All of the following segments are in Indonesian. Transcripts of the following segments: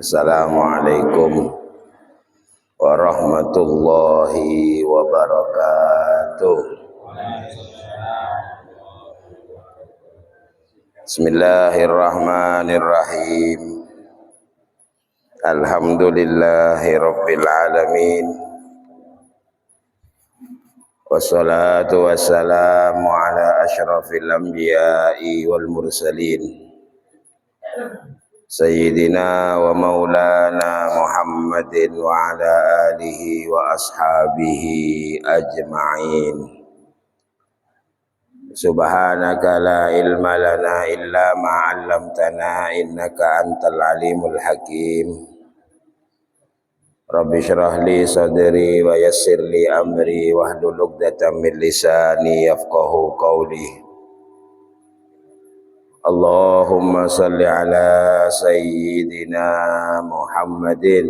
Assalamualaikum warahmatullahi wabarakatuh. Bismillahirrahmanirrahim. Alhamdulillahi rabbil alamin. Wassalatu wassalamu ala asyrafil anbiya'i wal mursalin. Sayyidina wa maulana Muhammadin wa ala alihi wa ashabihi ajma'in. Subhanaka la ilma lana illa ma 'allamtana innaka antal alimul hakim. Rabbi shrah li sadri wa yassir li amri wahlul 'uqdatam min lisani yafqahu qawli. Allahumma salli ala sayyidina Muhammadin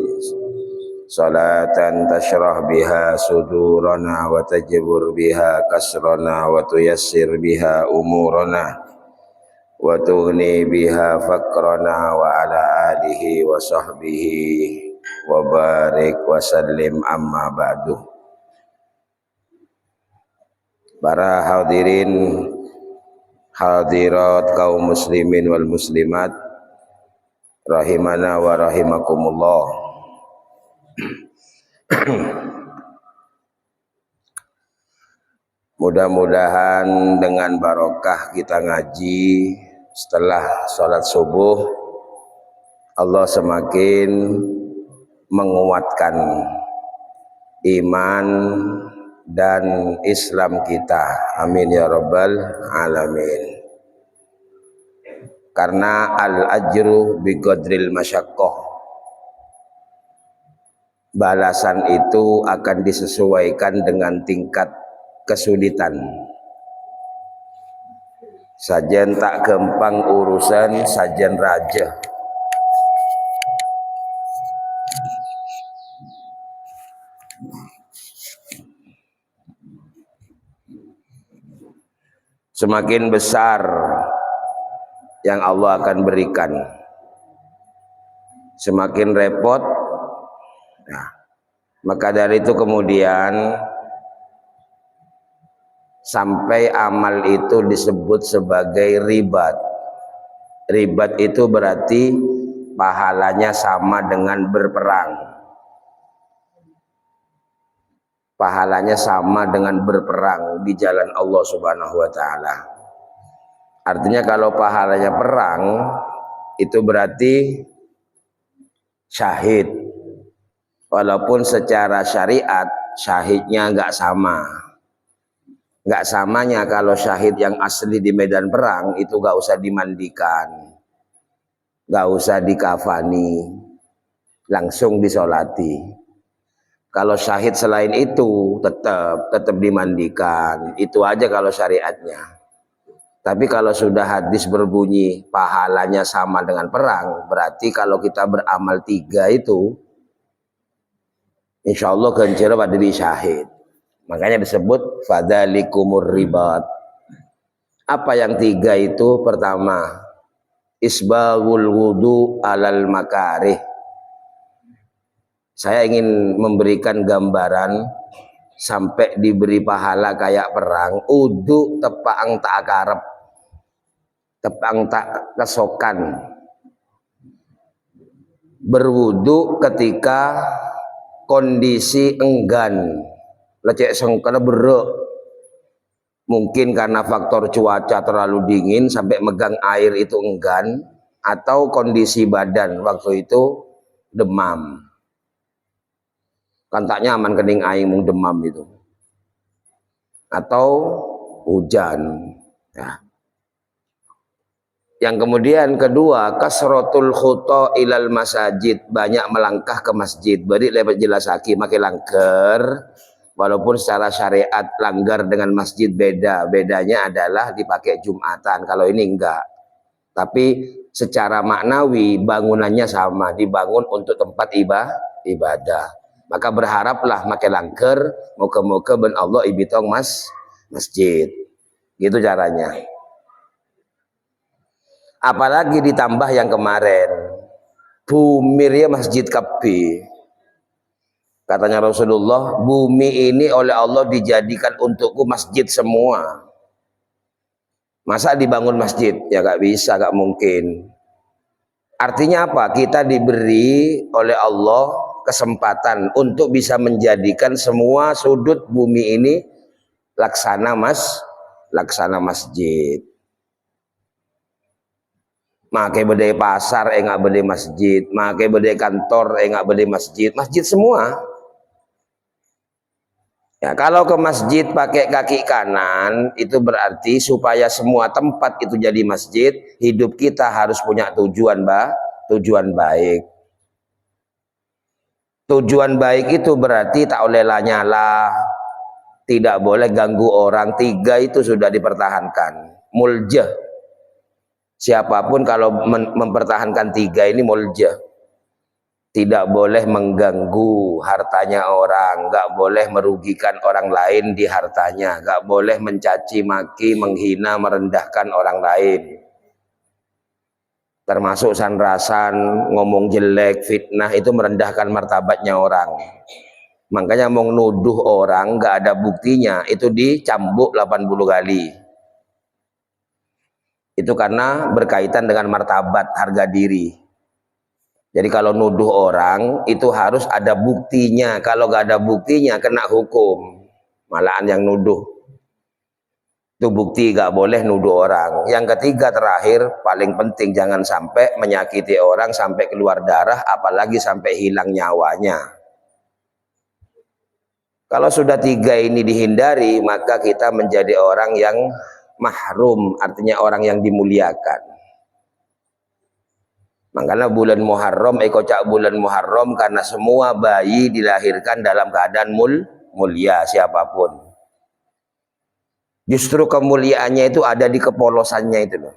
salatan tashrah biha sudurana wa tajbur biha kasrana wa tuyassir biha umurana wa tughni biha faqrana wa ala alihi wa sahbihi wa barik wa sallim amma ba'du. Para hadirin hadirat kaum muslimin wal muslimat rahimana wa rahimakumullah. Mudah-mudahan dengan barokah kita ngaji setelah sholat subuh, Allah semakin menguatkan iman dan Islam kita. Amin ya rabbal alamin. Karena al-ajru biqadril masyaqqah, balasan itu akan disesuaikan dengan tingkat kesulitan. Sajen tak gampang urusan sajen raja. Semakin besar yang Allah akan berikan, semakin repot. Nah, maka dari itu kemudian sampai amal itu disebut sebagai ribat. Ribat itu berarti pahalanya sama dengan berperang. Pahalanya sama dengan berperang di jalan Allah Subhanahu wa taala. Artinya kalau pahalanya perang itu berarti syahid. Walaupun secara syariat syahidnya enggak sama. Enggak samanya kalau syahid yang asli di medan perang itu enggak usah dimandikan, enggak usah dikafani, langsung disolati. Kalau syahid selain itu tetap dimandikan. Itu aja kalau syariatnya. Tapi kalau sudah hadis berbunyi pahalanya sama dengan perang, berarti kalau kita beramal 3 itu insya Allah kencir pada di syahid. Makanya disebut fadzalikumur ribat. Apa yang 3 itu? Pertama, isbaghul wudu alal makarih. Saya ingin memberikan gambaran sampai diberi pahala kayak perang. Udu tepang tak akarep, tepang tak kesokan. Berwudu ketika kondisi enggan, lecek sengkana beruk. Mungkin karena faktor cuaca terlalu dingin sampai megang air itu enggan, atau kondisi badan waktu itu demam. Kan tak nyaman kening aing mung demam itu. Atau hujan. Ya. Yang kemudian kedua, kasratul khuta ilal masajid, banyak melangkah ke masjid. Bari lebat jelas lagi make langgar. Walaupun secara syariat langgar dengan masjid beda. Bedanya adalah dipakai Jumatan, kalau ini enggak. Tapi secara maknawi bangunannya sama, dibangun untuk tempat ibadah. Maka berharaplah make langker, moga-moga ben Allah ibitong masjid. Gitu caranya. Apalagi ditambah yang kemarin, bumi ya masjid kabeh. Katanya Rasulullah, bumi ini oleh Allah dijadikan untukku masjid semua. Masa dibangun masjid? Ya gak bisa, gak mungkin. Artinya apa? Kita diberi oleh Allah kesempatan untuk bisa menjadikan semua sudut bumi ini laksana masjid. Makai bedai pasar, enggak bedai masjid. Makai bedai kantor, enggak bedai masjid. Masjid semua. Ya, kalau ke masjid pakai kaki kanan, itu berarti supaya semua tempat itu jadi masjid, hidup kita harus punya tujuan baik. Tujuan baik itu berarti tak boleh lanyala, tidak boleh ganggu orang. 3 itu sudah dipertahankan. Muljah. Siapapun kalau mempertahankan 3 ini muljah. Tidak boleh mengganggu hartanya orang, nggak boleh merugikan orang lain di hartanya, nggak boleh mencaci maki, menghina, merendahkan orang lain. Termasuk sanrasan, ngomong jelek, fitnah, itu merendahkan martabatnya orang. Makanya mau nuduh orang nggak ada buktinya, itu dicambuk 80 kali. Itu karena berkaitan dengan martabat, harga diri. Jadi kalau nuduh orang itu harus ada buktinya. Kalau nggak ada buktinya kena hukum. Malahan yang nuduh. Itu bukti, nggak boleh nuduh orang. Yang ketiga terakhir paling penting, jangan sampai menyakiti orang sampai keluar darah, apalagi sampai hilang nyawanya. Kalau sudah 3 ini dihindari, maka kita menjadi orang yang mahrum, artinya orang yang dimuliakan. Makanya bulan Muharram, kocak bulan Muharram karena semua bayi dilahirkan dalam keadaan mulia siapapun. Justru kemuliaannya itu ada di kepolosannya itu loh.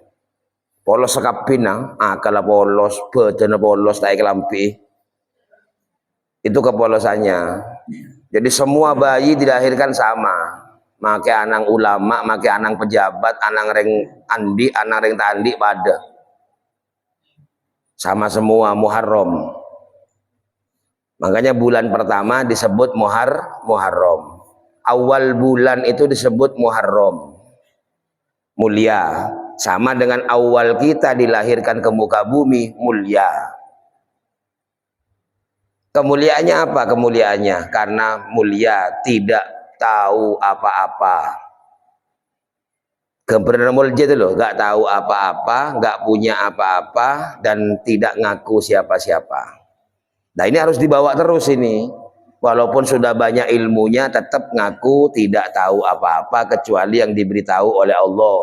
Polos sekapina, akal polos, badan polos, tai kelampi. Itu kepolosannya. Jadi semua bayi dilahirkan sama. Make anak ulama, make anak pejabat, anak reng andi, anak reng tandi pada. Sama semua Muharram. Makanya bulan pertama disebut Muharram. Awal bulan itu disebut Muharram. Mulia. Sama dengan awal kita dilahirkan ke muka bumi, mulia. Kemuliaannya apa? Kemuliaannya karena mulia, tidak tahu apa-apa. Kebenaran mulia itu loh, nggak tahu apa-apa, nggak punya apa-apa, dan tidak ngaku siapa-siapa. Nah ini harus dibawa terus ini. Walaupun sudah banyak ilmunya, tetap ngaku tidak tahu apa-apa kecuali yang diberitahu oleh Allah.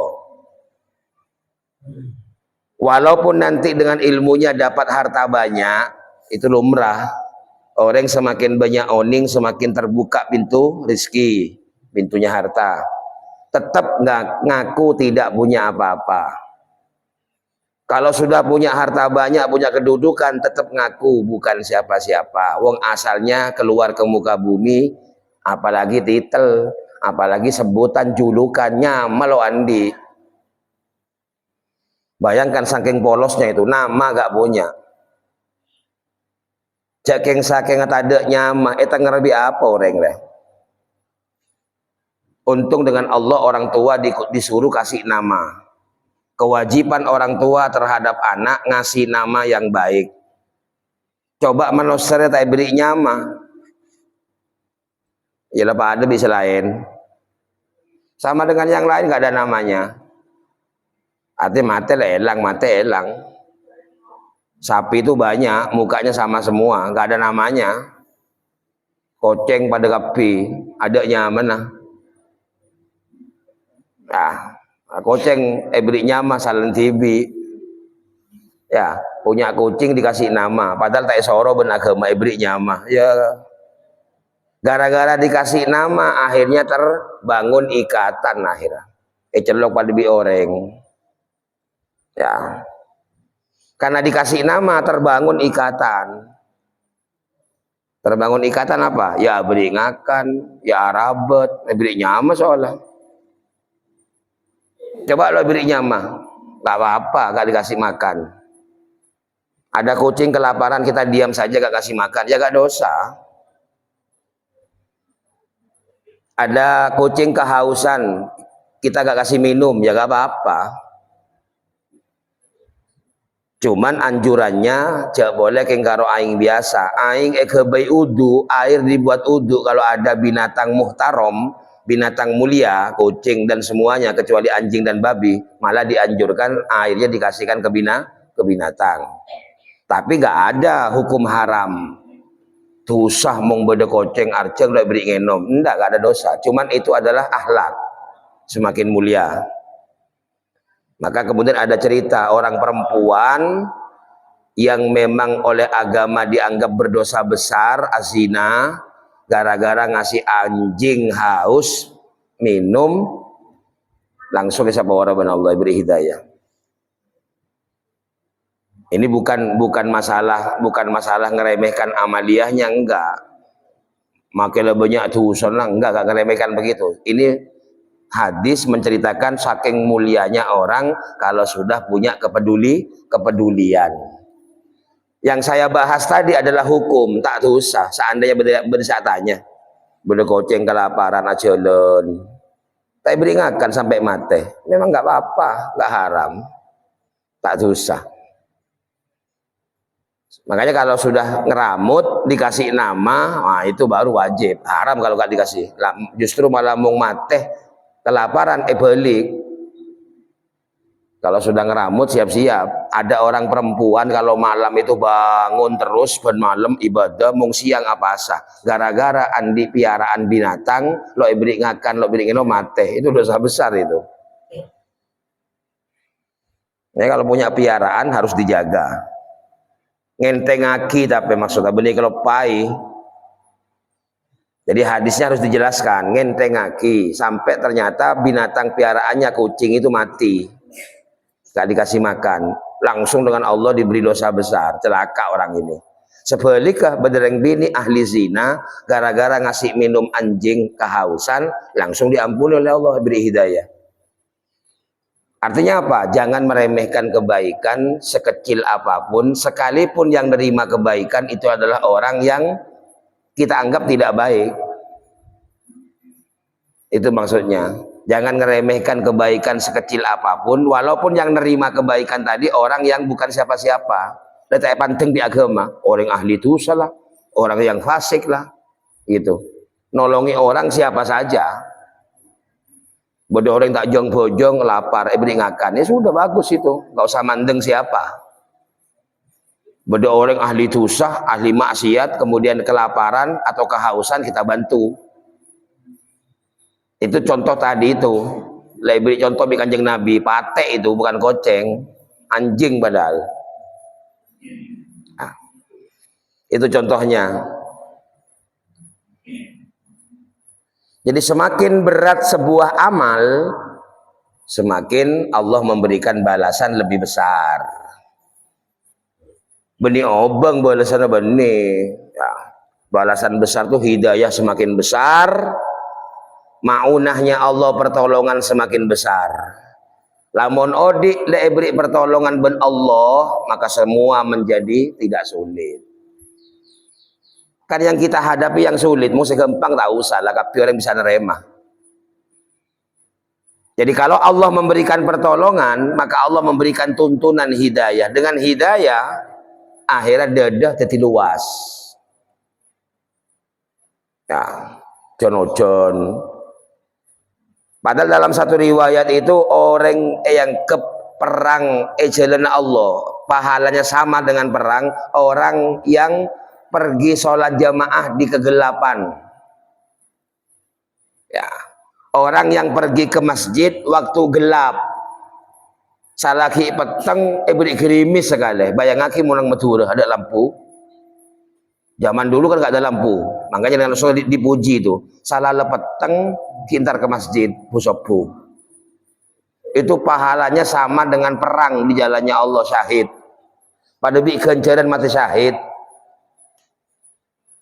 Walaupun nanti dengan ilmunya dapat harta banyak, itu lumrah. Orang semakin banyak oning, semakin terbuka pintu rezeki, pintunya harta. Tetap ngaku tidak punya apa-apa. Kalau sudah punya harta banyak, punya kedudukan, tetap ngaku bukan siapa-siapa. Wong asalnya keluar ke muka bumi, apalagi titel, apalagi sebutan julukannya Malo Andi. Bayangkan saking polosnya itu, nama gak punya. Saking ada nyama, itu ngerti apa orang lah. Untung dengan Allah orang tua disuruh kasih nama. Kewajiban orang tua terhadap anak ngasih nama yang baik. Coba manusia tak beri nama. Ya lah ada bisa lain. Sama dengan yang lain nggak ada namanya. Artinya mate elang. Sapi itu banyak, mukanya sama semua, nggak ada namanya. Koceng pada kapi, adanya mana? Nah, koceng beri nyama salan tibi. Ya, punya kucing dikasih nama, padahal tak soro benagama beri nyama. Ya, gara-gara dikasih nama akhirnya terbangun ikatan akhirnya. Celok pada bi orang. Ya. Karena dikasih nama terbangun ikatan. Terbangun ikatan apa? Ya beri ngakan, ya rabet, beri nyama soalnya. Coba lo beri nyama, nggak apa-apa, nggak dikasih makan. Ada kucing kelaparan, kita diam saja gak kasih makan, ya gak dosa. Ada kucing kehausan, kita gak kasih minum, ya gak apa-apa. Cuman anjurannya jangan boleh kengkaro aing biasa. Aing kebai udu, air dibuat udu kalau ada binatang muhtarom, binatang mulia, kucing dan semuanya kecuali anjing dan babi, malah dianjurkan airnya dikasihkan ke binatang. Tapi gak ada hukum haram. Tusah mong beda kucing arceng udah beri ngenom, enggak, gak ada dosa. Cuman itu adalah akhlak semakin mulia. Maka kemudian ada cerita orang perempuan yang memang oleh agama dianggap berdosa besar, azina, gara-gara ngasih anjing haus minum, langsung disapa orang Allah beri hidayah. Ini bukan masalah ngeremehkan amaliyahnya, enggak. Makin banyak tusan lah, enggak ngeremehkan begitu. Ini hadis menceritakan saking mulianya orang kalau sudah punya kepedulian. Yang saya bahas tadi adalah hukum, tak dosa. Seandainya berdesa tanya, beda kucing kelaparan aja jalan, tak beringatkan sampai mati, memang nggak apa-apa, nggak haram, tak dosa. Makanya kalau sudah ngeramut dikasih nama, nah itu baru wajib. Haram kalau nggak dikasih. Justru malah mau mati kelaparan balik. Kalau sudah ngeramut siap-siap. Ada orang perempuan kalau malam itu bangun terus ben malam ibadah mung siang apa sah. Gara-gara andi piaraan binatang lo beri ngakan lo beri ngino mate, itu dosa besar itu. Ini kalau punya piaraan harus dijaga. Ngentengaki tapi maksudnya benih kalau pai. Jadi hadisnya harus dijelaskan, ngentengaki sampai ternyata binatang piaraannya kucing itu mati, gak dikasih makan, langsung dengan Allah diberi dosa besar, celaka orang ini. Sebaliknya bedereng bini ahli zina, gara-gara ngasih minum anjing kehausan, langsung diampuni oleh Allah, beri hidayah. Artinya apa? Jangan meremehkan kebaikan sekecil apapun, sekalipun yang nerima kebaikan itu adalah orang yang kita anggap tidak baik. Itu maksudnya. Jangan ngeremehkan kebaikan sekecil apapun, walaupun yang nerima kebaikan tadi orang yang bukan siapa-siapa. Letak penting di agama, orang ahli dosa lah, orang yang fasik lah, gitu. Nolongi orang siapa saja. Bodoh orang tak jong bojong lapar, beri ngakan, ya sudah bagus itu, nggak usah mandeng siapa. Bodoh orang ahli dosa, ahli maksiat, kemudian kelaparan atau kehausan kita bantu. Itu contoh tadi itu. Beri contoh di Kanjeng Nabi, patek itu bukan koceng, anjing padahal. Nah, itu contohnya. Jadi semakin berat sebuah amal, semakin Allah memberikan balasan lebih besar. Benih obeng balasannya benih. Ya, balasan besar tuh hidayah semakin besar, maunahnya Allah pertolongan semakin besar. Lamun odik le beri pertolongan ben Allah, maka semua menjadi tidak sulit. Kan yang kita hadapi yang sulit, mau segampang tak usah lah, tapi orang bisa nerima. Jadi kalau Allah memberikan pertolongan, maka Allah memberikan tuntunan hidayah. Dengan hidayah, akhirat dadah jadi luas. Ya, John. Padahal dalam satu riwayat itu orang yang ke perang jalan Allah, pahalanya sama dengan perang orang yang pergi sholat jamaah di kegelapan. Ya, orang yang pergi ke masjid waktu gelap, salaki peteng, beri gerimis sekali. Bayangake munang Madura ada lampu. Zaman dulu kan gak ada lampu, makanya dengan Rasul dipuji itu. Salah peteng, kintar ke masjid, busobu. Itu pahalanya sama dengan perang di jalannya Allah syahid. Pada bi kencaran mati syahid.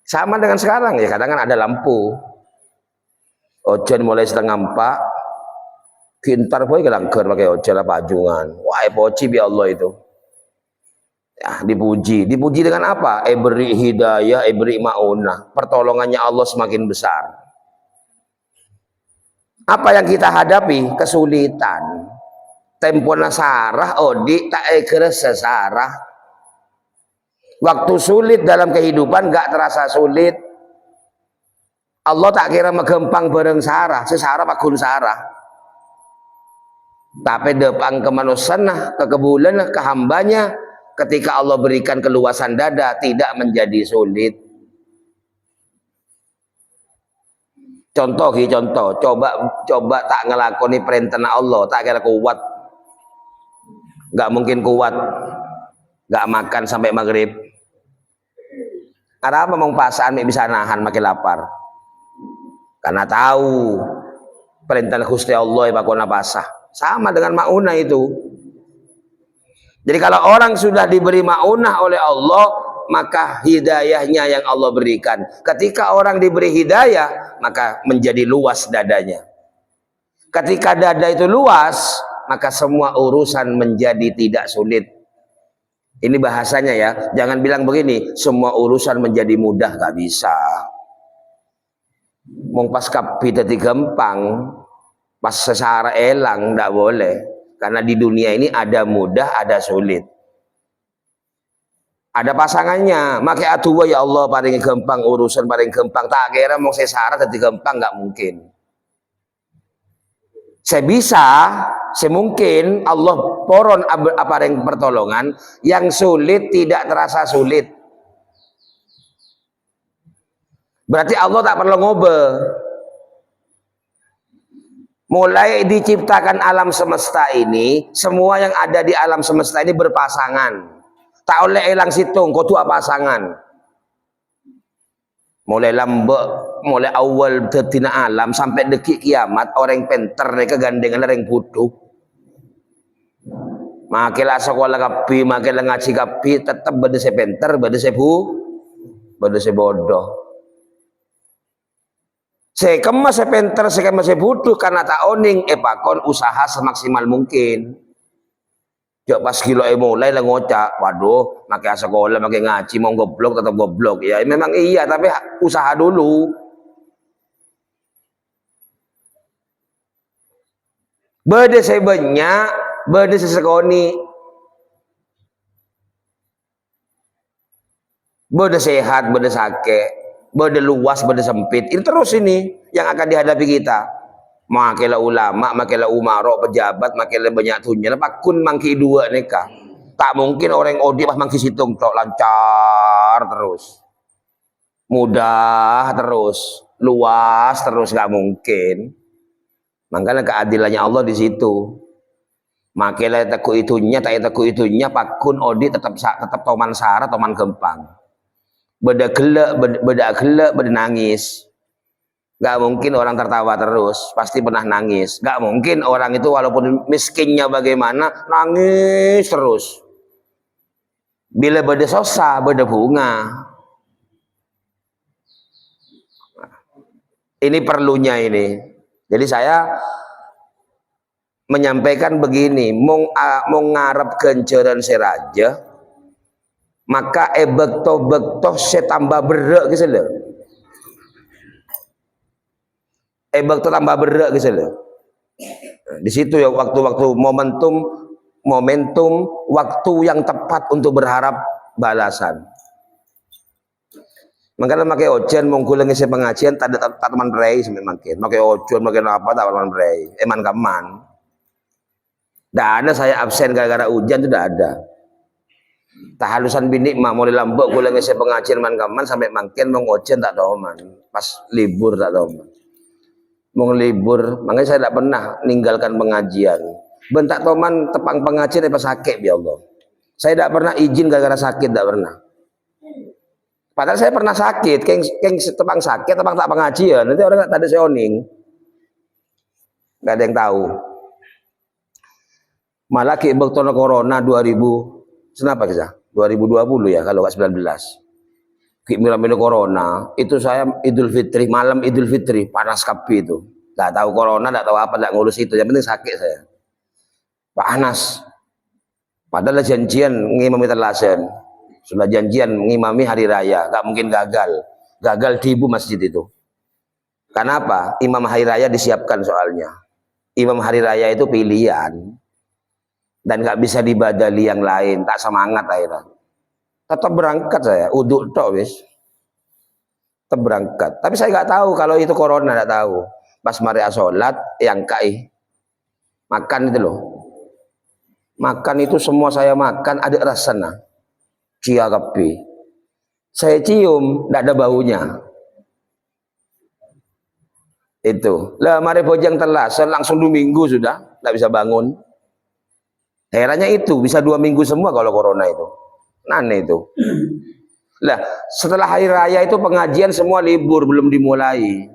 Sama dengan sekarang ya, kadang kan ada lampu. Ojen mulai setengah 4, kintar boy kelangker pakai ojen apa ajungan. Wah, poci bi Allah itu. Ya, dipuji dengan apa? Beri hidayah, beri maunah, pertolongannya Allah semakin besar. Apa yang kita hadapi? Kesulitan. Tempona sarah, odi tak kerasa sarah. Waktu sulit dalam kehidupan gak terasa sulit. Allah tak kira megempang bareng sarah, sesarah pakun sarah. Tapi depan kemanusiaan, kekebulan, kehambanya, ketika Allah berikan keluasan dada, tidak menjadi sulit. Contoh, coba tak ngelakoni perintah Allah, tak kira kuat, gak mungkin kuat, gak makan sampai maghrib. Ada apa mau pasaan bisa nahan makin lapar? Karena tahu perintah Gusti Allah ya pakona pasah. Sama dengan maunah itu. Jadi kalau orang sudah diberi maunah oleh Allah, maka hidayahnya yang Allah berikan. Ketika orang diberi hidayah, maka menjadi luas dadanya. Ketika dada itu luas, maka semua urusan menjadi tidak sulit. Ini bahasanya ya, jangan bilang begini, semua urusan menjadi mudah, gak bisa. Mau pas kapi tadi gampang, pas sesara elang, gak boleh. Karena di dunia ini ada mudah, ada sulit. Ada pasangannya, makai atuwa ya Allah paling gampang urusan paling gampang. Tak kira mau sesara tadi gampang, gak mungkin. Saya bisa, semungkin Allah poron apa yang pertolongan yang sulit tidak terasa sulit. Berarti Allah tak perlu ngobe. Mulai diciptakan alam semesta ini, semua yang ada di alam semesta ini berpasangan. Tak oleh elang situng, kau tua pasangan. Mulai lambek, mulai awal tertina alam sampai dekik kiamat, orang penter mereka gandengan orang butuh. Makilah sekolah kapi, makilah ngaji kapi, tetap bade se penter, bade se bodoh. Saya kemas se penter, saya kemas se butuh karena tak oning, pakon usaha semaksimal mungkin. Jok pas kilo mulai lah ngocak, waduh, makai sekolah, makai ngaji, mau goblok tetap goblok. Ya memang iya, tapi usaha dulu. Bede saya banyak, bede sesekoni, bede sehat, bede sakit, bede luas, bede sempit. Ini terus ini yang akan dihadapi kita. Makilah ulama, makilah umarok, pejabat, makilah banyak tunjana, pakun mangki dua neka. Tak mungkin orang odi pas mangki situng tok lancar terus, mudah terus, luas terus, nggak mungkin. Makanya keadilannya Allah di situ. Makilah taku itunya, tak taku itunya, pakun odi tetap toman sara, toman gempang. Beda gelek, beda nangis. Gak mungkin orang tertawa terus, pasti pernah nangis. Gak mungkin orang itu walaupun miskinnya bagaimana, nangis terus. Bila beda sosa, beda bunga. Ini perlunya ini. Jadi saya menyampaikan begini, mau ngarep kenceran seraja, maka bekto saya tambah berak gitu loh. Bekto tambah berak gitu loh. Di situ ya waktu-waktu momentum waktu yang tepat untuk berharap balasan. Makanya makai ojen mengkulang isi pengajian tak teman prei sampai makin. Makai ojen makin apa tak teman prei. Eman kaman. Tidak ada saya absen gara-gara hujan, tidak ada. Tahalusan binik mah mulai lambok kulang isi pengajian man kaman sampai makin mau ojen tak tahu man. Pas libur tak tahu man. Mau libur, makanya saya tidak pernah meninggalkan pengajian. Bentak toman tepang pengajian apa sakit ya Allah. Saya tidak pernah izin gara-gara sakit, tidak pernah. Padahal saya pernah sakit, keng tepang sakit, tepang tak pengajian. Nanti orang tak ada seoning, nggak ada yang tahu. Malah ki bektono corona 2000, kenapa kisah? 2020 ya kalau nggak 19. Ki miramino corona, itu saya Idul Fitri, malam Idul Fitri, panas kapi itu. Nggak tahu corona, nggak tahu apa, nggak ngurus itu. Yang penting sakit saya. Panas. Padahal janjian ngimami telasen, sudah janjian ngimami hari raya, gak mungkin gagal. Gagal di ibu masjid itu. Kenapa? Imam hari raya disiapkan soalnya. Imam hari raya itu pilihan dan gak bisa dibadali yang lain. Tak semangat akhirnya. Tetap berangkat saya, uduk tok wis. Tetap berangkat. Tapi saya nggak tahu kalau itu corona, nggak tahu. Pas mari sholat yang kai makan itu loh. Makan itu semua saya makan ada rasanya. Cia kapi. Saya cium, tidak ada baunya. Itu. Lah mari bojang telasen langsung 2 minggu sudah, tidak bisa bangun. Herannya itu bisa 2 minggu semua kalau corona itu. Aneh itu. Lah setelah hari raya itu pengajian semua libur belum dimulai.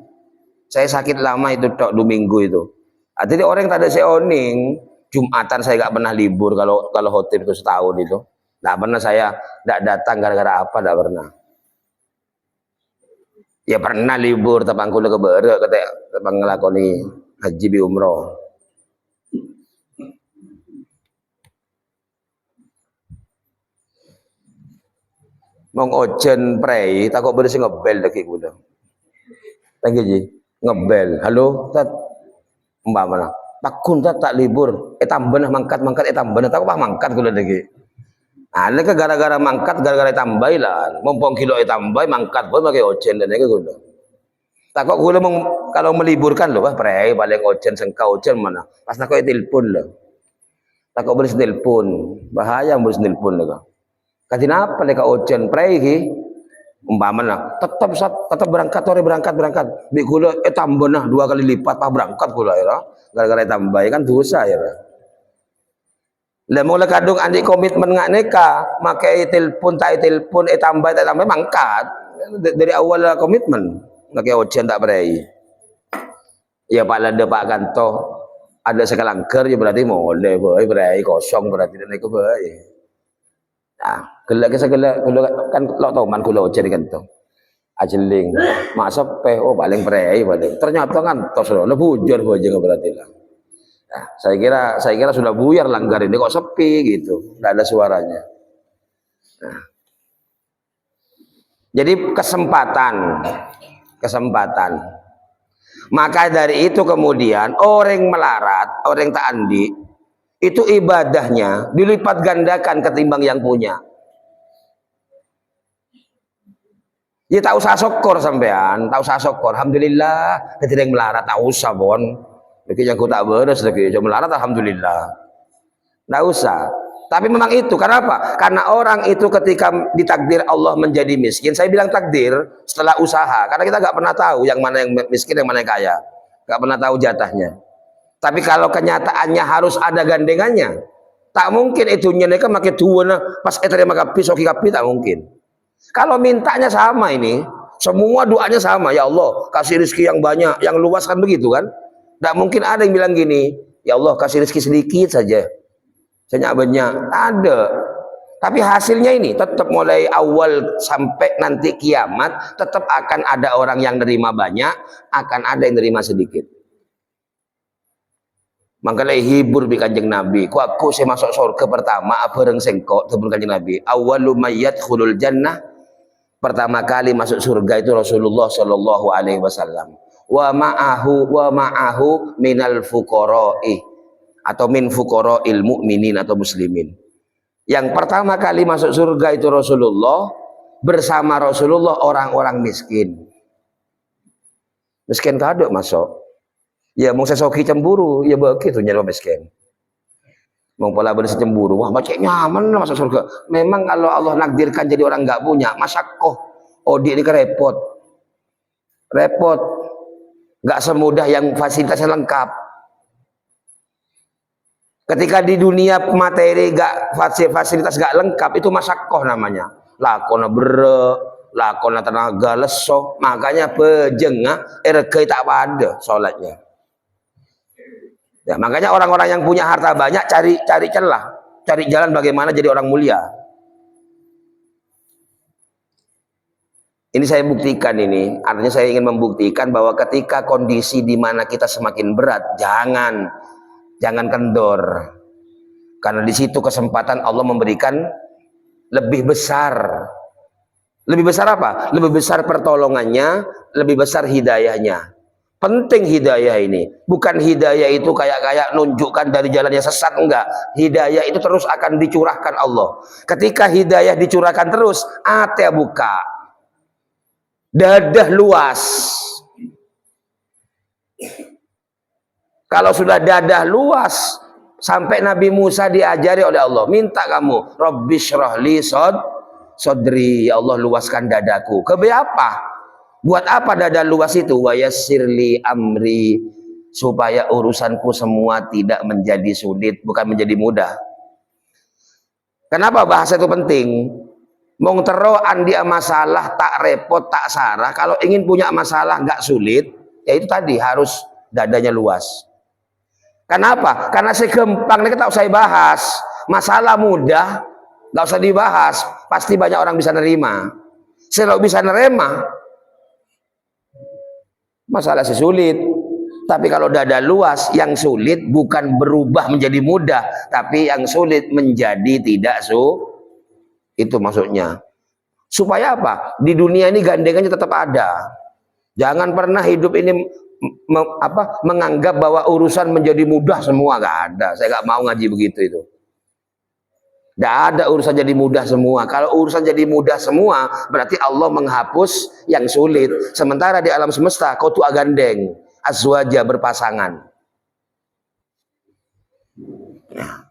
Saya sakit lama itu tok 2 minggu itu. Jadi orang yang tak ada seoning, Jumatan saya nggak pernah libur kalau khotib itu setahun itu. Nggak pernah saya nggak datang gara-gara apa, nggak pernah. Ya pernah libur tapi aku ke Bere kata ngelakoni haji bi umroh. Mong ojen prei takut bersih ngebel deki kuda. Thank you ji. Ngebel. Halo, tat. Mbak mana? Takun tat tak libur. Tambah mangkat tambah tak apa mangkat kuda deki. Ada ke gara-gara mangkat, gara-gara tambahi lah. Mumpung kilo tambah mangkat pun pakai ojen dan itu gula. Tak kok gula kalau meliburkan loh, prei paling ojen sengkau ojen mana? Pas nak kau telepon loh. Tak kok boleh telepon, bahaya boleh telepon loh. Kajian apa leka ojen prei ki? Umpamanya tetap berangkat berangkat. Bi gula tambah 2 kali lipat pas berangkat gula ya. Gara-gara tambahi kan dosa ya. Lah mula kadung andi komitmen ngak neka, makai telepon tambah mangkat dari awal komitmen makai ojen tak berai. Ya pak lada pak kanto ada sekelangker ya berarti boleh berai kosong berarti dan itu berai. Nah, gelak kan lo tau man kula ojen kanto. Ajeling, masa oh paling berai paling. Ternyata kan tos lo bujur aja berarti lah. Nah, saya kira sudah buyar langgar ini kok sepi gitu, nggak ada suaranya. Nah, jadi kesempatan. Maka dari itu kemudian orang melarat, orang tak andi, itu ibadahnya dilipat gandakan ketimbang yang punya. Ya tak usah syukur sampean, tak usah syukur. Alhamdulillah, ketika yang melarat tak usah bon. Lagi yang ku tak beres lagi, cuma melarat alhamdulillah. Nggak usah. Tapi memang itu, kenapa? Karena orang itu ketika ditakdir Allah menjadi miskin, saya bilang takdir setelah usaha, karena kita nggak pernah tahu yang mana yang miskin, yang mana yang kaya, nggak pernah tahu jatahnya. Tapi kalau kenyataannya harus ada gandengannya, tak mungkin itu nyeneka makai tuana pas etere maka pisau kapi tak mungkin. Kalau mintanya sama ini, semua doanya sama, ya Allah kasih rezeki yang banyak, yang luas kan begitu kan? Tidak mungkin ada yang bilang gini, ya Allah kasih rezeki sedikit saja, banyak banyak, ada. Tapi hasilnya ini tetap mulai awal sampai nanti kiamat tetap akan ada orang yang nerima banyak, akan ada yang nerima sedikit. Makanya hibur bi kanjeng Nabi. Ku aku saya masuk surga pertama bareng sengkok sebelum kanjeng Nabi. Awwalu mayyadkhulul jannah, pertama kali masuk surga itu Rasulullah Shallallahu Alaihi Wasallam. Wa ma'ahu minal fuqara'i atau min fuqara'il mu'minin atau muslimin. Yang pertama kali masuk surga itu Rasulullah, bersama Rasulullah orang-orang miskin. Miskin kadok masuk. Ya mau sesoki cemburu, ya begitu nyari miskin. Mau pola bersih cemburu, wah macam nyaman masuk surga. Memang kalau Allah nakdirkan jadi orang nggak punya, masyakoh. Oh dia ini repot. Nggak semudah yang fasilitasnya lengkap. Ketika di dunia materi gak fasilitas gak lengkap, itu masyakoh namanya. Lakona bere, lakona tenaga leso, makanya pejengah ergai tak pada sholatnya. Ya, makanya orang-orang yang punya harta banyak cari celah, cari jalan bagaimana jadi orang mulia. Ini saya buktikan ini, artinya saya ingin membuktikan bahwa ketika kondisi di mana kita semakin berat, jangan kendor. Karena di situ kesempatan Allah memberikan lebih besar. Lebih besar apa? Lebih besar pertolongannya, lebih besar hidayahnya. Penting hidayah ini. Bukan hidayah itu kayak nunjukkan dari jalan yang sesat, enggak. Hidayah itu terus akan dicurahkan Allah. Ketika hidayah dicurahkan terus, hati buka. Dadah luas. Kalau sudah dadah luas, sampai Nabi Musa diajari oleh Allah, minta kamu, Rabbi syrahli sodri, ya Allah luaskan dadaku. Kebiar apa? Buat apa dada luas itu? Wa yassirli amri, supaya urusanku semua tidak menjadi sulit, bukan menjadi mudah. Kenapa bahasa itu penting? Mong teroan dia masalah tak repot tak sarah. Kalau ingin punya masalah nggak sulit, ya itu tadi harus dadanya luas. Kenapa? Karena segampang ini kita usah bahas. Masalah mudah, nggak usah dibahas. Pasti banyak orang bisa nerima. Kalau bisa nerima, masalah sesulit. Tapi kalau dada luas, yang sulit bukan berubah menjadi mudah, tapi yang sulit menjadi tidak itu maksudnya. Supaya apa? Di dunia ini gandengannya tetap ada. Jangan pernah hidup ini menganggap bahwa urusan menjadi mudah semua. Gak ada. Saya gak mau ngaji begitu itu. Gak ada urusan jadi mudah semua. Kalau urusan jadi mudah semua, berarti Allah menghapus yang sulit. Sementara di alam semesta kau tuh agandeng, azwaja berpasangan. Nah.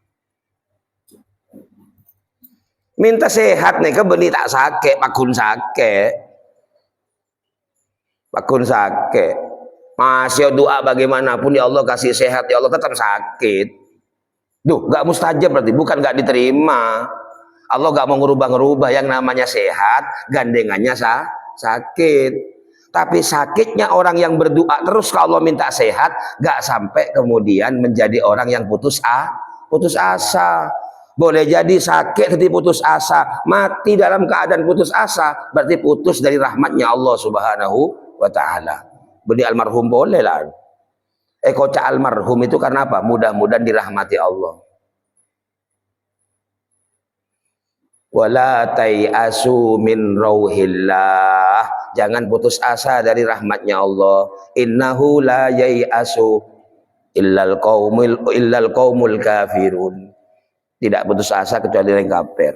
Minta sehat nih, kebeni tak sakit, pakun sakit. Pakun sakit. Masih doa bagaimanapun ya Allah kasih sehat, ya Allah tetap sakit. Duh, gak mustajab berarti, bukan gak diterima. Allah gak mau ngerubah-ngerubah yang namanya sehat, gandengannya sakit. Tapi sakitnya orang yang berdoa terus kalau Allah minta sehat, gak sampai kemudian menjadi orang yang putus asa. Boleh jadi sakit tapi putus asa, mati dalam keadaan putus asa, berarti putus dari rahmatnya Allah Subhanahu wa ta'ala. Beni almarhum boleh lah. Kocak almarhum itu karena apa? Mudah-mudahan dirahmati Allah. Wala tai'asu min rauhillah. Jangan putus asa dari rahmatnya Allah. Innahu la yai'asu illal qaumul kafirun. Tidak putus asa kecuali orang kafir.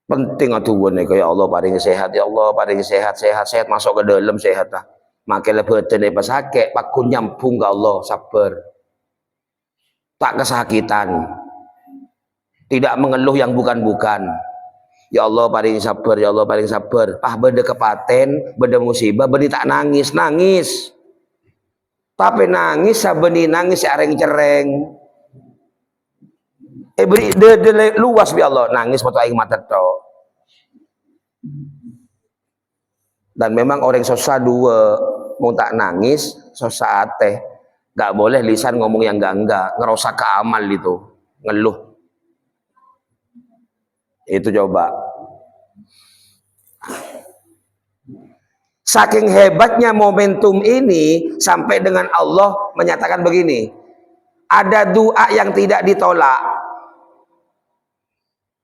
Penting atuh nih kayak Allah paling sehat, ya Allah paling sehat masuk ke dalam sehat lah. Makin lebih tenai pas sakit, pakun nyampung ke Allah sabar. Tak kesakitan. Tidak mengeluh yang bukan-bukan. Ya Allah paling sabar, ya Allah paling sabar. Beda kepaten, beda musibah, beda tak nangis. Tapi nangis sabeni nangis areng-cereng. Beri de luas bi Allah nangis foto aing mata to. Dan memang orang sosa dua mau tak nangis sosa teh nggak boleh lisan ngomong yang enggak ngerosak ke amal itu ngeluh itu coba. Saking hebatnya momentum ini sampai dengan Allah menyatakan begini, ada doa yang tidak ditolak.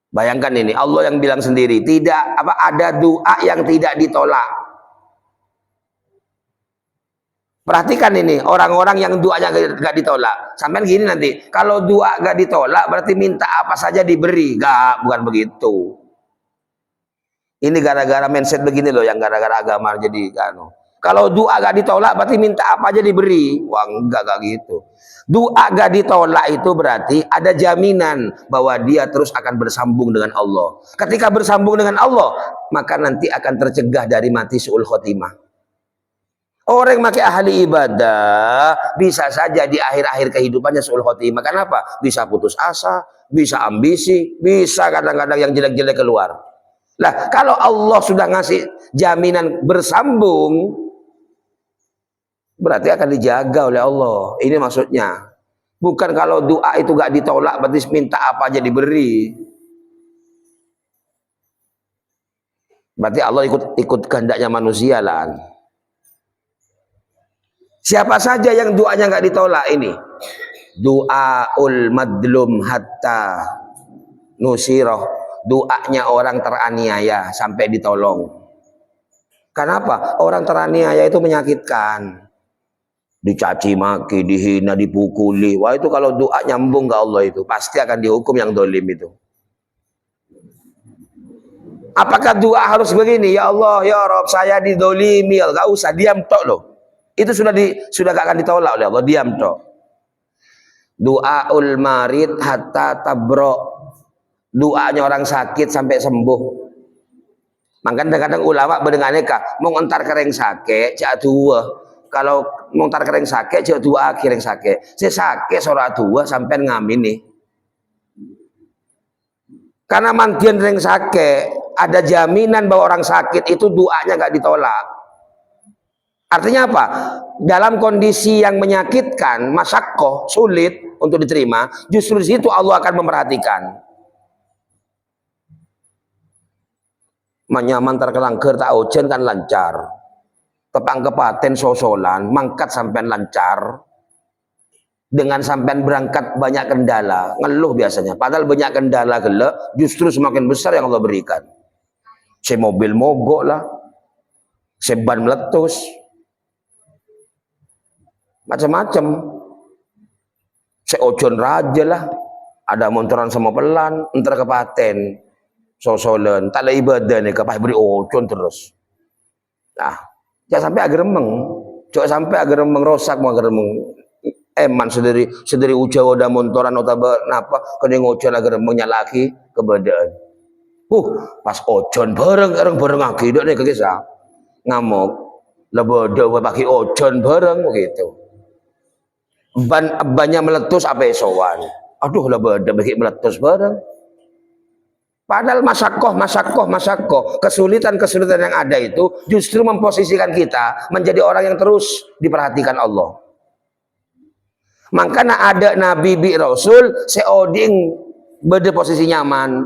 Bayangkan ini, Allah yang bilang sendiri, ada doa yang tidak ditolak. Perhatikan ini, orang-orang yang doanya gak ditolak. Sampai gini nanti, kalau doa gak ditolak berarti minta apa saja diberi. Bukan begitu. Ini gara-gara mindset begini loh, yang gara-gara agama jadi kalau doa gak ditolak berarti minta apa aja diberi. Wah enggak gitu. Doa gak ditolak itu berarti ada jaminan bahwa dia terus akan bersambung dengan Allah. Ketika bersambung dengan Allah, maka nanti akan tercegah dari mati su'ul khotimah. Orang yang pakai ahli ibadah bisa saja di akhir-akhir kehidupannya su'ul khotimah. Kenapa? Bisa putus asa, bisa ambisi, bisa kadang-kadang yang jelek-jelek keluar. Lah, kalau Allah sudah ngasih jaminan bersambung, berarti akan dijaga oleh Allah. Ini maksudnya. Bukan kalau doa itu gak ditolak, berarti minta apa aja diberi. Berarti Allah ikut kehendaknya manusia lah. Siapa saja yang doanya gak ditolak ini? Du'aul madlum hatta nusirah, doanya orang teraniaya sampai ditolong. Kenapa? Orang teraniaya itu menyakitkan, dicaci maki, dihina, dipukuli. Wah, itu kalau doa nyambung ke Allah itu pasti akan dihukum yang dolim itu. Apakah doa harus begini? Ya Allah, ya Rob, saya didolimi. Gak usah, diam tok loh. Itu sudah gak akan ditolak oleh Allah, diam tok. Du'aul marid hatta tabro, doanya orang sakit sampai sembuh. Makanya kadang-kadang ulama berdenganeka mau ntar kereng sakit cak dua, kalau mau ntar kereng sakit cak dua kereng sakit saya sakit sora dua sampai ngamin nih, karena mandian kereng sakit ada jaminan bahwa orang sakit itu doanya nggak ditolak. Artinya apa? Dalam kondisi yang menyakitkan, masyakoh, sulit untuk diterima, justru di situ Allah akan memperhatikan. Manyaman terkelangker tak ujian kan lancar, tepang kepaten sosolan mangkat sampai lancar, dengan sampai berangkat banyak kendala ngeluh biasanya, padahal banyak kendala gelek justru semakin besar yang Allah berikan. Si mobil mogok lah, si ban meletus, macam-macam, si ojon raja lah, ada montoran sama pelan entar kepaten sosolan tak ada ibadah nih kapah beri ojon terus. Nah, jangan sampai agar remeng, jangan sampai agar remeng rosak, mau agar remeng eman sedari ujawa ada montoran otaba napa kene ojon agar remengnya lagi kebadaan. Pas ojon bareng lagi dok nih kekisah ngamuk lebodo pakai ojon bareng begitu. Banyak meletus apa esowan, aduh lebodo pakai meletus bareng. Padahal masakoh, kesulitan yang ada itu justru memposisikan kita menjadi orang yang terus diperhatikan Allah. Makanya ada nabi bi rasul seoding beda posisi nyaman.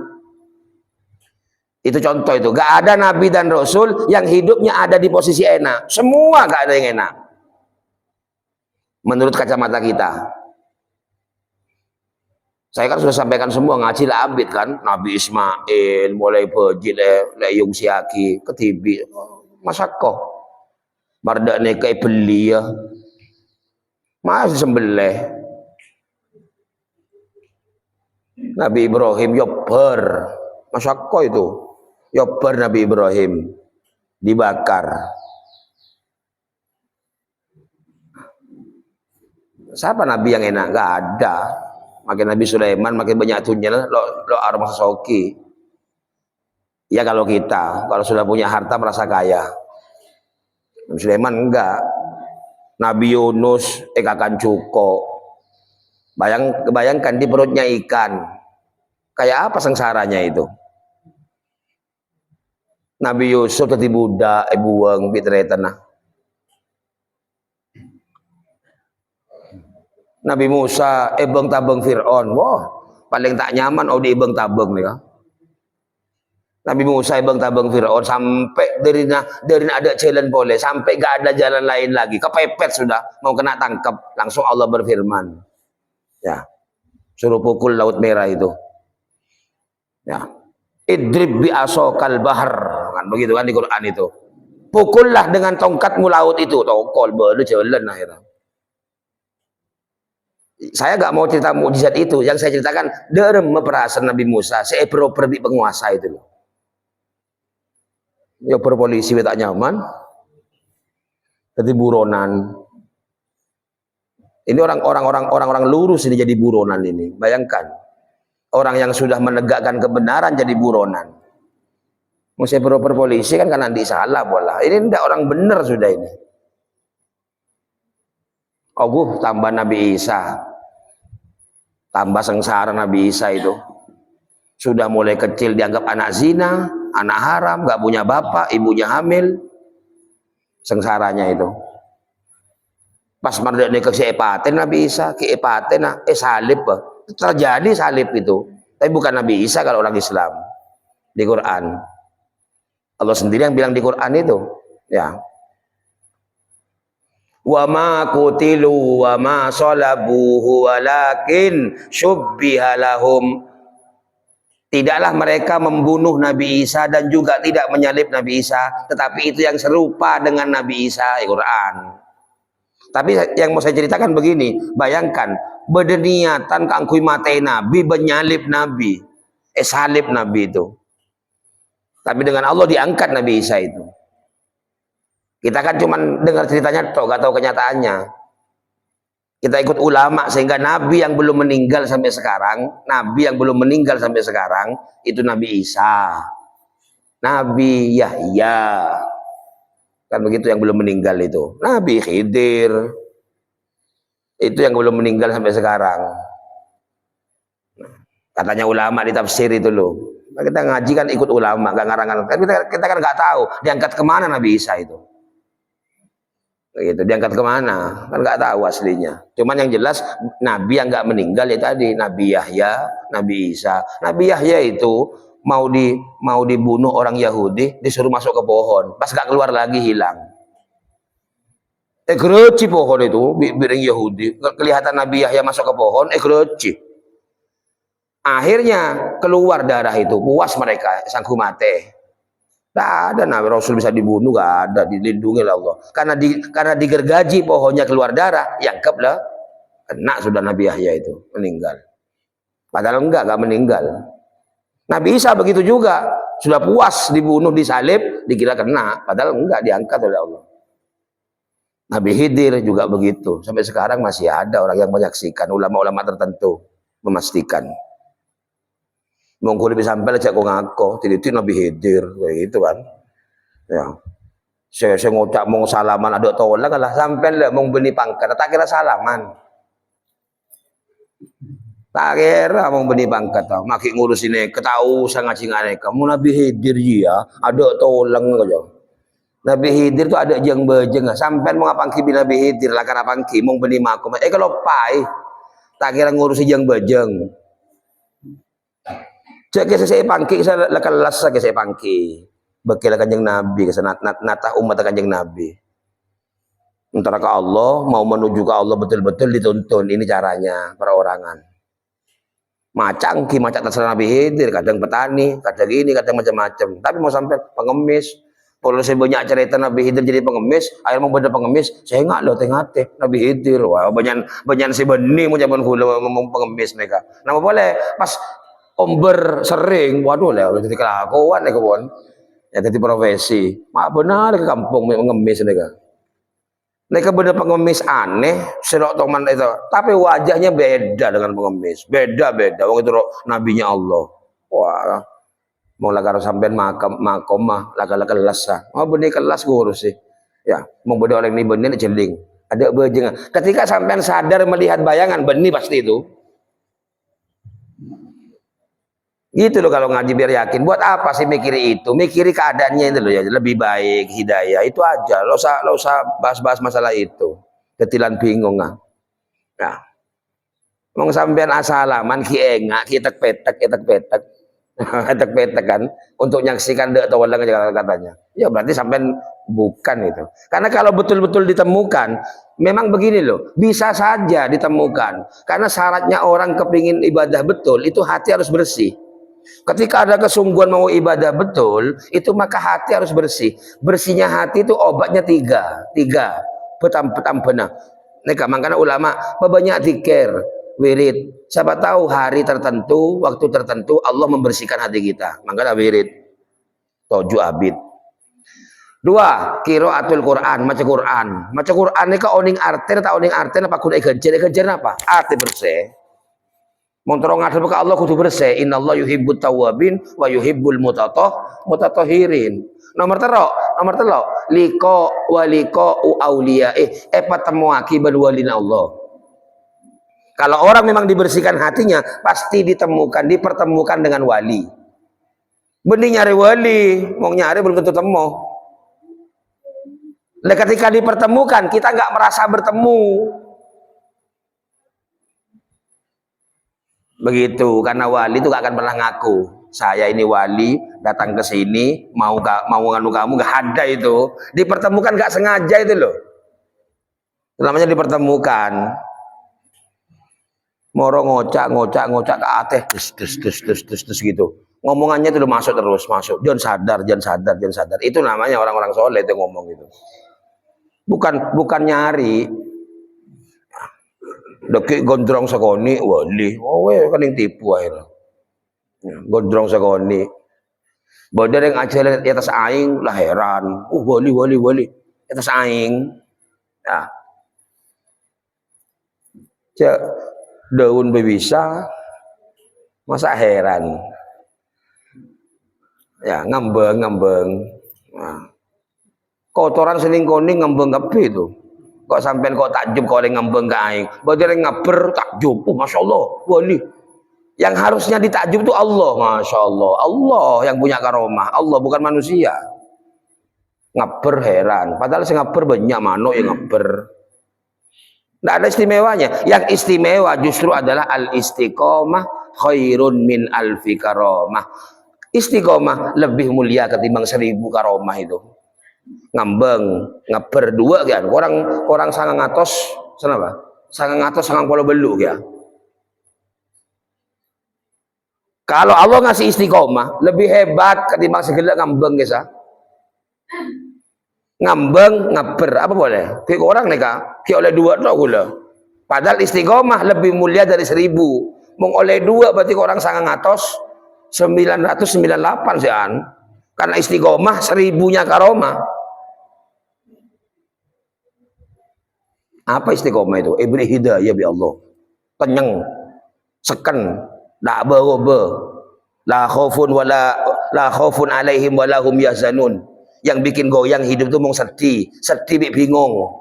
Itu contoh itu. Gak ada nabi dan rasul yang hidupnya ada di posisi enak. Semua gak ada yang enak. Menurut kacamata kita. Saya kan sudah sampaikan semua ngaji lah abid kan, Nabi Ismail mulai bejil leyung siaki ketibi masakoh marda nekai beli ya masih sembelih. Nabi Ibrahim yobar masakoh itu yobar, Nabi Ibrahim dibakar. Siapa nabi yang enak? Gak ada. Makin Nabi Sulaiman makin banyak tunyel lo armah soki. Ya kalau kita kalau sudah punya harta merasa kaya. Nabi Sulaiman enggak. Nabi Yunus akan cuko. Bayangkan di perutnya ikan. Kayak apa sengsaranya itu? Nabi Yusuf tadi budak buang fitre tanah. Nabi Musa ebeng tabeng Fir'aun, wah paling tak nyaman di ebeng tabeng nih kan. Nabi Musa ebeng tabeng Fir'aun sampai dari ada jalan boleh sampai gak ada jalan lain lagi, kepepet sudah mau kena tangkap, langsung Allah berfirman, ya suruh pukul laut merah itu, ya idrib bi asokal bahar kan begitu kan di Quran itu, pukullah dengan tongkatmu laut itu, tongkol baru jalan akhirnya. Saya gak mau cerita mukjizat itu, yang saya ceritakan derem memperasan Nabi Musa, seebro perbi penguasa itu loh. Ya berpolisi tak nyaman, jadi buronan. Ini orang-orang lurus ini jadi buronan ini. Bayangkan orang yang sudah menegakkan kebenaran jadi buronan. Mesti berpolisi kan karena salah bola. Ini tidak orang benar sudah ini. Tambah Nabi Isa. Tambah sengsara Nabi Isa itu. Sudah mulai kecil dianggap anak zina, anak haram, gak punya bapak, ibunya hamil. Sengsaranya itu. Pas merdeka ke Epaten Nabi Isa, ke Epaten salib. Terjadi salib itu. Tapi bukan Nabi Isa kalau orang Islam. Di Quran. Allah sendiri yang bilang di Quran itu. Ya. Wa ma qutilu wa ma salabuhu walakin syubbiha lahum. Tidaklah mereka membunuh Nabi Isa dan juga tidak menyalib Nabi Isa, tetapi itu yang serupa dengan Nabi Isa, Al-Quran. Tapi yang mau saya ceritakan begini, bayangkan bedeniatan kangkui matei Nabi, benyalib Nabi, salib Nabi itu. Tapi dengan Allah diangkat Nabi Isa itu. Kita kan cuma dengar ceritanya, gak tahu kenyataannya. Kita ikut ulama sehingga Nabi yang belum meninggal sampai sekarang, itu Nabi Isa, Nabi Yahya, kan begitu yang belum meninggal itu. Nabi Khidir, itu yang belum meninggal sampai sekarang. Katanya ulama di tafsir itu loh. Kita ngaji kan ikut ulama, gak ngarang-ngarang. Tapi kita kan nggak tahu diangkat kemana Nabi Isa itu. Gitu, diangkat kemana kan nggak tahu aslinya. Cuman yang jelas Nabi yang nggak meninggal ya tadi Nabi Yahya, Nabi Isa. Nabi Yahya itu mau dibunuh orang Yahudi, disuruh masuk ke pohon, pas nggak keluar lagi hilang. Gereci pohon itu biring Yahudi, kelihatan Nabi Yahya masuk ke pohon, gereci. Akhirnya keluar darah itu, puas mereka sangku mate. Tidak ada Nabi Rasul bisa dibunuh, gak ada, dilindungi oleh Allah. Karena digergaji pohonnya keluar darah, yangkaplah kena sudah Nabi Yahya itu meninggal. Padahal enggak meninggal. Nabi Isa begitu juga, sudah puas dibunuh, disalib, dikira kena, padahal enggak, diangkat oleh Allah. Nabi Khidir juga begitu, sampai sekarang masih ada orang yang menyaksikan, ulama-ulama tertentu memastikan. Monggo lebih sampai aja kok ngaku, titik Nabi Khidir kayak gitu kan. Ya. Saya ngucap mau salaman ada tolak lah sampai lah mau beli pangkat, tak kira salaman. Tak kira mau beli pangkat tau, makin ngurus ini ketahu sangat ngaji kamu Nabi Khidir ya, ada tolak aja. Nabi Khidir tuh ada jeng bejeng, sampai mau ngapangki Nabi Khidir lah karena pangki mau beli makom. Kalau pai tak kira ngurusi jeng bejeng. Cek saya pangki, saya kelas saya pangki. Bakil kanjeng Nabi, natah umat kanjeng Nabi. Antara ke Allah, mau menuju ke Allah betul-betul dituntun. Ini caranya perorangan. Macangki, macam terserah Nabi Khidir, kadang petani, kadang ini, kadang macam-macam. Tapi mau sampai pengemis. Kalau saya banyak cerita Nabi Khidir jadi pengemis, akhirnya mau beda pengemis, saya nggak loh tengate Nabi Khidir. Wah, banyak si benih mau zaman hulu mau pengemis mereka. Nama boleh pas omber sering, waduh lah, jadi kelakuan ya kawan, ya jadi profesi, mak benar ke kampung mengemis mereka benar pengemis aneh, serok teman itu, tapi wajahnya beda dengan pengemis, beda, wong itu nabinya Allah, wah, mau lagar sampai makom mah, lagar kelas sah, mau benih kelas ngurus sih, ya, mau benar orang ini benih jeling, ada bejeng, ketika sampai sadar melihat bayangan benih pasti itu. Gitu loh kalau ngaji biar yakin. Buat apa sih mikiri itu? Mikiri keadaannya itu loh ya, lebih baik hidayah itu aja. Lo usah bahas-bahas masalah itu. Ketilan bingung ah. Nah. Mau sampean asalaman ki engak, ki petek kan untuk nyaksikan dek tawalang katanya. Ya berarti sampean bukan itu. Karena kalau betul-betul ditemukan, memang begini loh, bisa saja ditemukan. Karena syaratnya orang kepingin ibadah betul, itu hati harus bersih. Ketika ada kesungguhan mau ibadah betul, itu maka hati harus bersih. Bersihnya hati itu obatnya tiga. Petam benar. Neka makanya ulama banyak zikir, wirid. Siapa tahu hari tertentu, waktu tertentu Allah membersihkan hati kita. Makanya wirid. 7 abid. 2, qiraatul Quran, maca Quran. Maca Quran ini ka oning arten tak oning arten apa kudu kejar apa? Arti bersih. Montorong ngadep ke Allah kudu bersih. Innallaha yuhibbut tawwabin wa yuhibbul mutatahhirin. Nomor telo, liko waliko aulia patemuaki berwalina Allah. Kalau orang memang dibersihkan hatinya, pasti dipertemukan dengan wali. Benih nyari wali, mau nyari belum tentu temu. Nah, ketika dipertemukan, kita nggak merasa bertemu. Begitu, karena wali itu gak akan pernah ngaku saya ini wali, datang ke sini mau nganu kamu, gak ada itu. Dipertemukan gak sengaja itu loh. namanya dipertemukan. Moro ngocak ke ateh terus gitu. Ngomongannya itu udah masuk terus, masuk. Jangan sadar. Itu namanya orang-orang soleh itu ngomong itu. Bukan nyari. Deki gondrong sekoni wali. Oh, kan yang tipu akhirnya. Gondrong sekoni. Bodor yang aja di atas aing lah heran. Wali. Atas aing. Nah. Cek daun bisa masa heran ya ngambeng nah, kotoran sening kuning ngambeng kepi itu kok sampean kok takjub kok oleh ngambeng ke aing badhe ngaber takjub masya Allah wali yang harusnya ditakjub itu Allah masya Allah yang punya karomah Allah bukan manusia ngaber heran padahal sing ngaber banyak manuk yang ngaber. Tidak ada istimewanya. Yang istimewa justru adalah al-istiqomah khairun min alfi karomah. Istiqomah lebih mulia ketimbang 1000 karomah itu. Ngambeng, ngaber dua kan. Orang sangang atos, kenapa? Sangang atos, sangang polo belu ya. Kalau Allah ngasih istiqomah lebih hebat ketimbang segelak ngambeng guys. Ngambeng ngaber apa boleh kayak orang nih kak kayak oleh 2 tau gula padahal istiqomah lebih mulia dari 1000 mau oleh 2 berarti orang sangat ngatos 998 sih an karena istiqomah 1000-nya karomah. Apa istiqomah itu? Ibri hidayah bi Allah kenyang seken tak be la khaufun alaihim wala hum yahzanun. Yang bikin goyang hidup itu mau sedih bingung.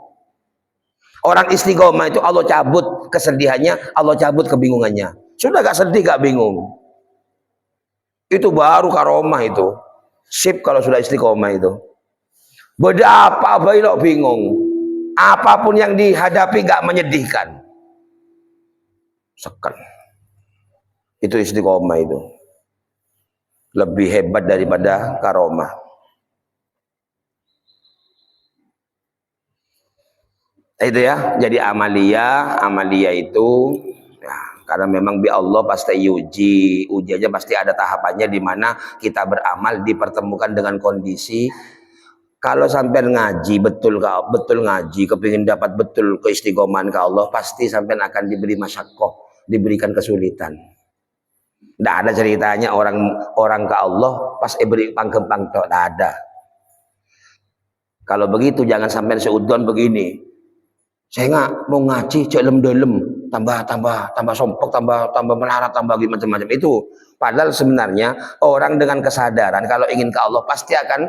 Orang istiqomah itu Allah cabut kesedihannya, Allah cabut kebingungannya. Sudah gak sedih, gak bingung. Itu baru karomah itu. Sip kalau sudah istiqomah itu. Beda apa lo bingung. Apapun yang dihadapi gak menyedihkan. Seken. Itu istiqomah itu. Lebih hebat daripada karomah. Itu ya, jadi amalia itu ya, karena memang bi Allah pasti ujiannya pasti ada tahapannya di mana kita beramal dipertemukan dengan kondisi. Kalau sampai ngaji betul ngaji kepingin dapat betul keistiqomahan ke Allah pasti sampai akan diberi masyakoh, diberikan kesulitan. Tidak ada ceritanya orang ke Allah pas beri panggempang tok, tidak ada. Kalau begitu jangan sampai seudon begini. Saya nggak mau ngaji cek dalam tambah sompok tambah melarat tambah macam-macam itu padahal sebenarnya orang dengan kesadaran kalau ingin ke Allah pasti akan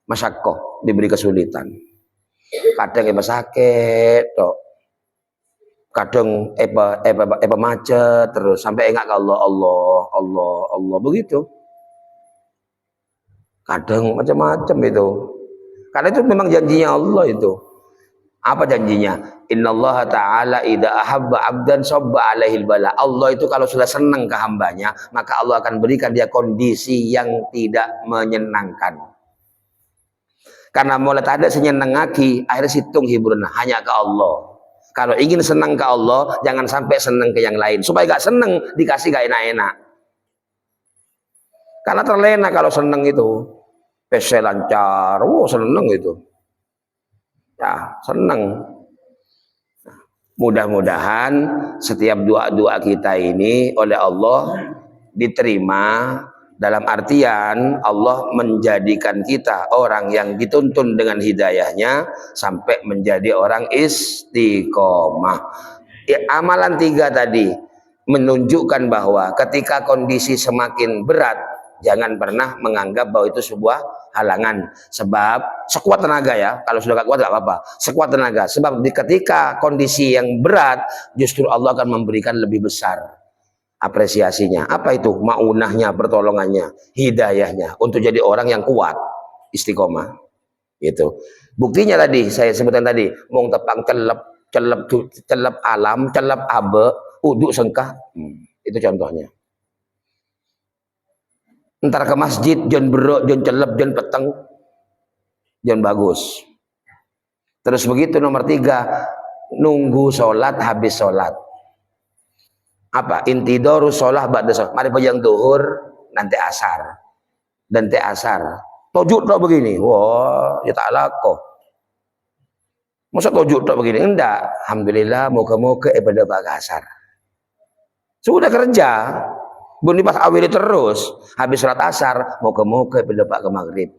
masyakoh diberi kesulitan kadang sakit toh kadang macet terus sampai enggak ke Allah begitu kadang macam-macam itu karena itu memang janjinya Allah itu. Apa janjinya? Innallaha ta'ala idza ahabba 'abdan sabba 'alaihil bala. Allah itu kalau sudah senang ke hambanya, maka Allah akan berikan dia kondisi yang tidak menyenangkan. Karena mulai ada senyenengaki, akhirnya situng hiburan hanya ke Allah. Kalau ingin senang ke Allah, jangan sampai senang ke yang lain. Supaya gak senang, dikasih gak enak-enak. Karena terlena kalau senang itu. PC lancar, senang itu. Ya, senang. Mudah-mudahan setiap doa-doa kita ini oleh Allah diterima dalam artian Allah menjadikan kita orang yang dituntun dengan hidayahnya sampai menjadi orang istiqomah. Ya, amalan 3 tadi menunjukkan bahwa ketika kondisi semakin berat jangan pernah menganggap bahwa itu sebuah halangan, sebab sekuat tenaga ya, kalau sudah gak kuat gak apa-apa, sekuat tenaga, sebab ketika kondisi yang berat justru Allah akan memberikan lebih besar apresiasinya. Apa itu? Maunahnya, pertolongannya, hidayahnya untuk jadi orang yang kuat, istiqomah. Itu buktinya tadi saya sebutkan tadi, mong tepang celep alam, celep abe, uduk sengkah, itu contohnya. Ntar ke masjid jon berok jon celep jon peteng jon bagus Terus begitu nomor 3, nunggu sholat habis sholat. Apa? Intidoru sholat ba'da sholat. Mari pajang duhur, nanti asar. Dan te asar. Tojuk tak begini. Wah, ya tak laku. Masa tojuk tak begini? Enggak. Alhamdulillah, moga-moga pada bak asar. Sudah kerja. Bunyi pas awili terus. Habis sholat asar, moga-moga pada bak ke maghrib.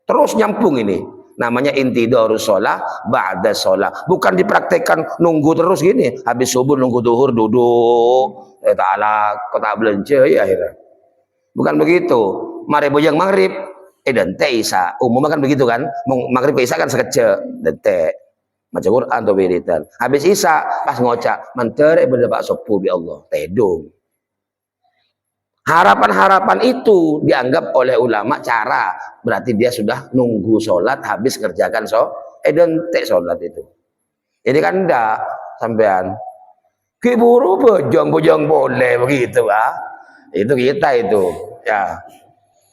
Terus nyambung ini. Namanya intidoru sholat ba'da sholat. Bukan dipraktekkan nunggu terus gini. Habis subuh nunggu duhur duduk. Tak laku, tak belanja ya akhirnya. Bukan begitu. Mari bujang maghrib, dan teh isa. Umumnya kan begitu kan. Maghrib ke isa kan sekece. Dan teh. Macam Quran atau wiridan. Habis isa, pas ngocak. Menteri berdebat sopu bi Allah. Tedung. Harapan-harapan itu dianggap oleh ulama cara. Berarti dia sudah nunggu sholat, habis kerjakan dan teh sholat itu. Ini kan enggak sampean. Kiburu bojong-bojong boleh begitu ah. Itu kita itu. Ya,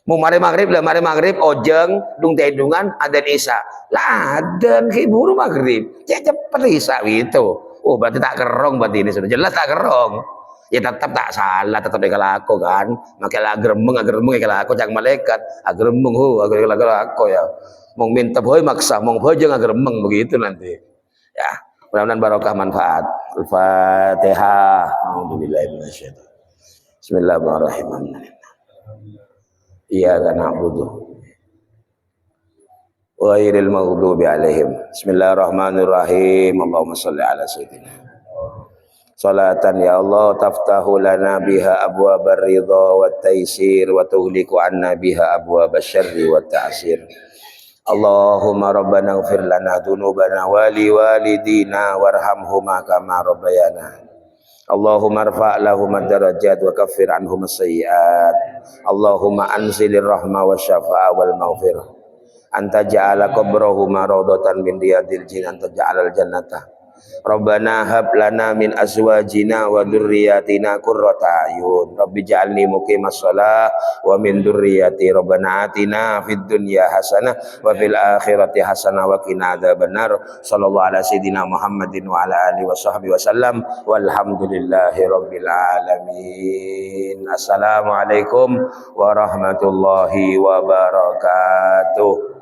mau mari maghrib lah, mari maghrib ojeng dung tedungan adan isya lah, adan kiburu maghrib cepet isya gitu. Oh berarti tak kerong, berarti ini sudah jelas tak kerong. Ya tetap tak salah, tetap dia aku kan, makanya agremeng kalau aku jangan malaikat agremeng kalau aku ya mau minta boy maksa mau bojeng agremeng begitu nanti ya. Mudah-mudahan barokah manfaat. Al-Fatihah. Alhamdulillahirrahmanirrahim. Bismillahirrahmanirrahim. Iyyaka na'budu wa ghairil maghdubi 'alaihim. Bismillahirrahmanirrahim. Allahumma shalli ala sayyidina. Salatan ya Allah taftahu lana biha abwabar ridha wat taysir wa tughliqu anna biha abwabasy syarri wat ta'sir. Allahumma rabbana ighfir lana dzunubana wa liwalidina warhamhuma kama rabbayana. Allahumma arfa' lahum ad-darajat wa kaffir anhum as-sayyi'at. Allahumma anzilir rahmah wa syafa'a wal maghfirah. Anta ja'ala qabrahuma rawdatan min riyadil jin, anta ja'alal jannata. Rabbana hab lana min azwajina wa dzurriyyatina qurrata ayun. Rabbi ja'alni muqimas shalah wa min dzurriyyati. Rabbana atina fid dunya hasanah wa fil akhirati hasanah wa qina adzabannar. Sallallahu ala sayidina Muhammadin wa ala alihi wa sahbihi wasallam. Walhamdulillahi rabbil alamin. Assalamualaikum warahmatullahi wabarakatuh.